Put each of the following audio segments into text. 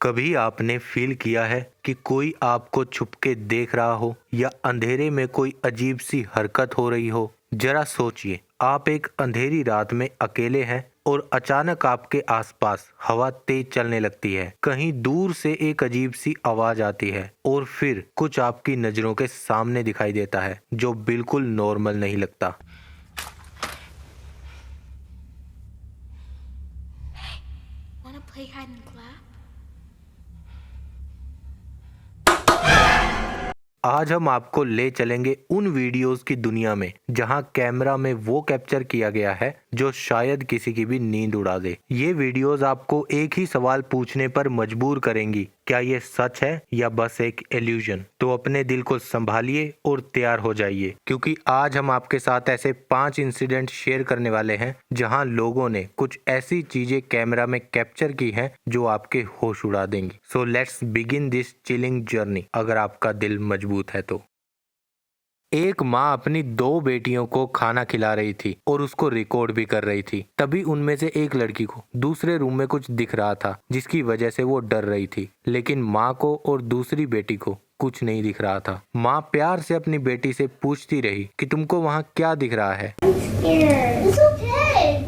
कभी आपने फील किया है कि कोई आपको छुपके देख रहा हो या अंधेरे में कोई अजीब सी हरकत हो रही हो? जरा सोचिए, आप एक अंधेरी रात में अकेले हैं और अचानक आपके आसपास हवा तेज चलने लगती है। कहीं दूर से एक अजीब सी आवाज आती है और फिर कुछ आपकी नजरों के सामने दिखाई देता है जो बिल्कुल नॉर्मल नहीं लगता। Wanna play hide and clap? आज हम आपको ले चलेंगे उन वीडियोस की दुनिया में जहां कैमरा में वो कैप्चर किया गया है जो शायद किसी की भी नींद उड़ा दे। ये वीडियोस आपको एक ही सवाल पूछने पर मजबूर करेंगी, क्या ये सच है या बस एक इल्यूजन? तो अपने दिल को संभालिए और तैयार हो जाइए, क्योंकि आज हम आपके साथ ऐसे 5 इंसिडेंट शेयर करने वाले हैं जहां लोगों ने कुछ ऐसी चीजें कैमरा में कैप्चर की हैं जो आपके होश उड़ा देंगी। So let's begin this chilling journey, अगर आपका दिल मजबूत है तो। एक माँ अपनी 2 बेटियों को खाना खिला रही थी और उसको रिकॉर्ड भी कर रही थी। तभी उनमें से एक लड़की को दूसरे रूम में कुछ दिख रहा था जिसकी वजह से वो डर रही थी, लेकिन माँ को और दूसरी बेटी को कुछ नहीं दिख रहा था। माँ प्यार से अपनी बेटी से पूछती रही कि तुमको वहाँ क्या दिख रहा है? It's okay.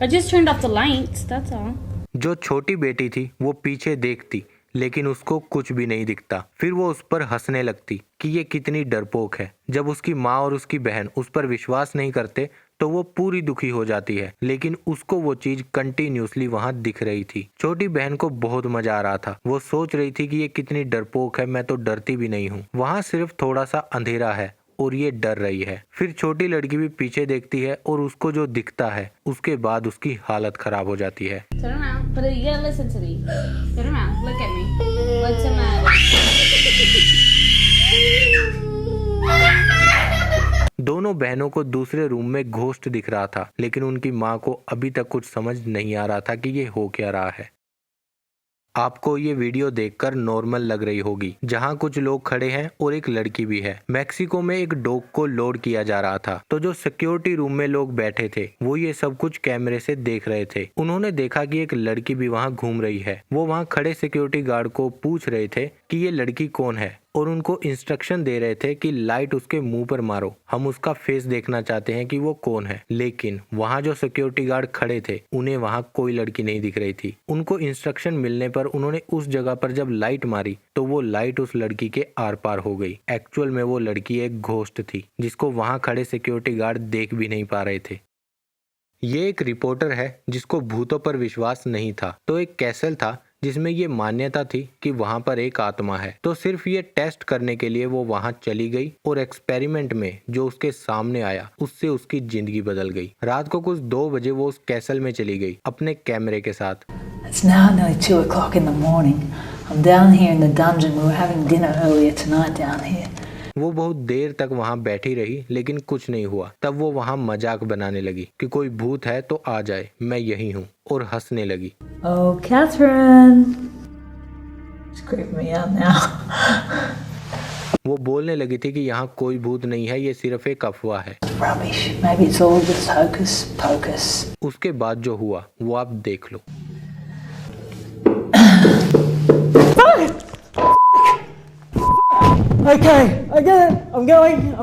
I just turned off the lights, that's all. जो छोटी बेटी थी वो पीछे देखती, लेकिन उसको कुछ भी नहीं दिखता। फिर वो उस पर हंसने लगती कि ये कितनी डरपोक है। जब उसकी माँ और उसकी बहन उस पर विश्वास नहीं करते तो वो पूरी दुखी हो जाती है, लेकिन उसको वो चीज कंटिन्यूसली वहाँ दिख रही थी। छोटी बहन को बहुत मजा आ रहा था। वो सोच रही थी कि ये कितनी डरपोक है, मैं तो डरती भी नहीं हूँ। वहाँ सिर्फ थोड़ा सा अंधेरा है और ये डर रही है। फिर छोटी लड़की भी पीछे देखती है और उसको जो दिखता है उसके बाद उसकी हालत खराब हो जाती है। Turn around, but you gotta listen to me. Turn around, look at me. What's the matter? दोनों बहनों को दूसरे रूम में घोस्ट दिख रहा था, लेकिन उनकी माँ को अभी तक कुछ समझ नहीं आ रहा था कि ये हो क्या रहा है। आपको ये वीडियो देखकर नॉर्मल लग रही होगी, जहाँ कुछ लोग खड़े हैं और एक लड़की भी है। मैक्सिको में एक डॉग को लोड किया जा रहा था, तो जो सिक्योरिटी रूम में लोग बैठे थे वो ये सब कुछ कैमरे से देख रहे थे। उन्होंने देखा कि एक लड़की भी वहाँ घूम रही है। वो वहाँ खड़े सिक्योरिटी गार्ड को पूछ रहे थे कि ये लड़की कौन है और उनको इंस्ट्रक्शन दे रहे थे कि लाइट उसके मुंह पर मारो, हम उसका फेस देखना चाहते हैं कि वो कौन है। लेकिन वहाँ जो सिक्योरिटी गार्ड खड़े थे उन्हें वहाँ कोई लड़की नहीं दिख रही थी। उनको इंस्ट्रक्शन मिलने पर उन्होंने उस जगह पर जब लाइट मारी तो वो लाइट उस लड़की के आर पार हो गई। एक्चुअल में वो लड़की एक घोस्ट थी जिसको वहाँ खड़े सिक्योरिटी गार्ड देख भी नहीं पा रहे थे। ये एक रिपोर्टर है जिसको भूतों पर विश्वास नहीं था, तो एक कैसल था जिसमें ये मान्यता थी कि वहाँ पर एक आत्मा है। तो सिर्फ ये टेस्ट करने के लिए वो वहाँ चली गई और एक्सपेरिमेंट में जो उसके सामने आया उससे उसकी जिंदगी बदल गई। रात को कुछ 2 बजे वो उस कैसल में चली गई अपने कैमरे के साथ। It's now nearly 2 o'clock in the morning. I'm down here in the dungeon. We were having dinner earlier tonight down here. वो बहुत देर तक वहाँ बैठी रही, लेकिन कुछ नहीं हुआ। तब वो वहाँ मजाक बनाने लगी कि कोई भूत है तो आ जाए, मैं यही हूँ, और हंसने लगी। Oh, Catherine! It's creeping me out now. वो बोलने लगी थी कि यहाँ कोई भूत नहीं है, ये सिर्फ एक अफवाह है। Rubbish. Maybe it's all just hocus pocus. उसके बाद जो हुआ वो आप देख लो। Okay, I get it. I'm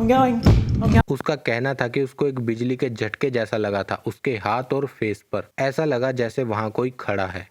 going. उसका कहना था कि उसको एक बिजली के झटके जैसा लगा था उसके हाथ और फेस पर। ऐसा लगा जैसे वहां कोई खड़ा है।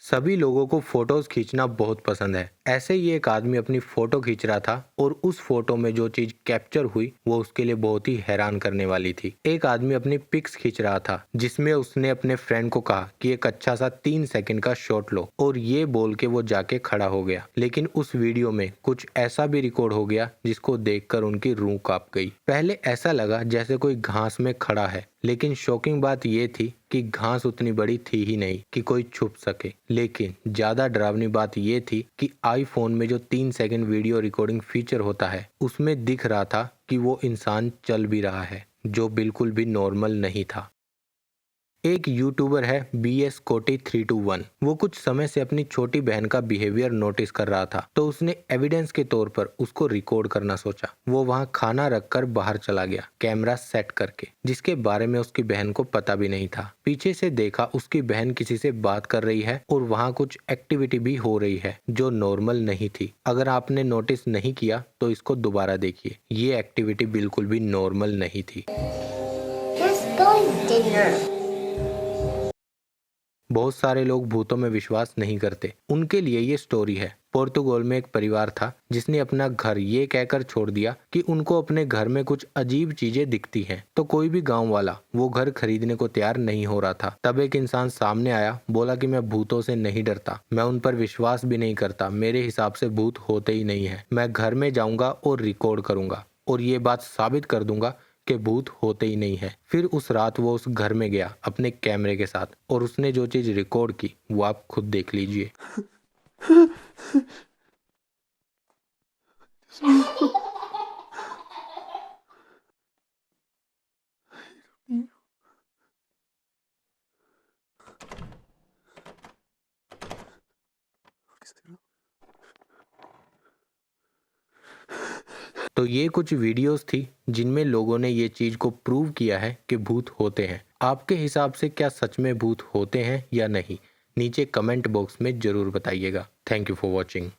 सभी लोगों को फोटोज खींचना बहुत पसंद है। ऐसे ही एक आदमी अपनी फोटो खींच रहा था और उस फोटो में जो चीज कैप्चर हुई वो उसके लिए बहुत ही हैरान करने वाली थी। एक आदमी अपनी पिक्स खींच रहा था जिसमें उसने अपने फ्रेंड को कहा कि एक अच्छा सा 3 सेकंड का शॉट लो, और ये बोल के वो जाके खड़ा हो गया। लेकिन उस वीडियो में कुछ ऐसा भी रिकॉर्ड हो गया जिसको देखकर उनकी रूह कांप गई। पहले ऐसा लगा जैसे कोई घास में खड़ा है, लेकिन शॉकिंग बात यह थी कि घास उतनी बड़ी थी ही नहीं कि कोई छुप सके। लेकिन ज्यादा डरावनी बात यह थी कि आईफोन में जो 3 सेकंड वीडियो रिकॉर्डिंग फीचर होता है उसमें दिख रहा था कि वो इंसान चल भी रहा है, जो बिल्कुल भी नॉर्मल नहीं था। एक यूट्यूबर है BS कोटी 321। वो कुछ समय से अपनी छोटी बहन का बिहेवियर नोटिस कर रहा था, तो उसने एविडेंस के तौर पर उसको रिकॉर्ड करना सोचा। वो वहाँ खाना रखकर बाहर चला गया, कैमरा सेट करके, जिसके बारे में उसकी बहन को पता भी नहीं था। पीछे से देखा उसकी बहन किसी से बात कर रही है और वहाँ कुछ एक्टिविटी भी हो रही है जो नॉर्मल नहीं थी। अगर आपने नोटिस नहीं किया तो इसको दोबारा देखिए, ये एक्टिविटी बिल्कुल भी नॉर्मल नहीं थी। Let's go dinner. बहुत सारे लोग भूतों में विश्वास नहीं करते, उनके लिए ये स्टोरी है। पोर्तुगाल में एक परिवार था जिसने अपना घर ये कहकर छोड़ दिया कि उनको अपने घर में कुछ अजीब चीजें दिखती हैं। तो कोई भी गांव वाला वो घर खरीदने को तैयार नहीं हो रहा था। तब एक इंसान सामने आया, बोला कि मैं भूतों से नहीं डरता, मैं उन पर विश्वास भी नहीं करता, मेरे हिसाब से भूत होते ही नहीं है। मैं घर में जाऊंगा और रिकॉर्ड करूंगा और ये बात साबित कर दूंगा कि भूत होते ही नहीं है। फिर उस रात वो उस घर में गया अपने कैमरे के साथ, और उसने जो चीज रिकॉर्ड की वो आप खुद देख लीजिए। तो ये कुछ वीडियोस थी जिनमें लोगों ने ये चीज को प्रूव किया है कि भूत होते हैं। आपके हिसाब से क्या सच में भूत होते हैं या नहीं, नीचे कमेंट बॉक्स में जरूर बताइएगा। Thank you for watching.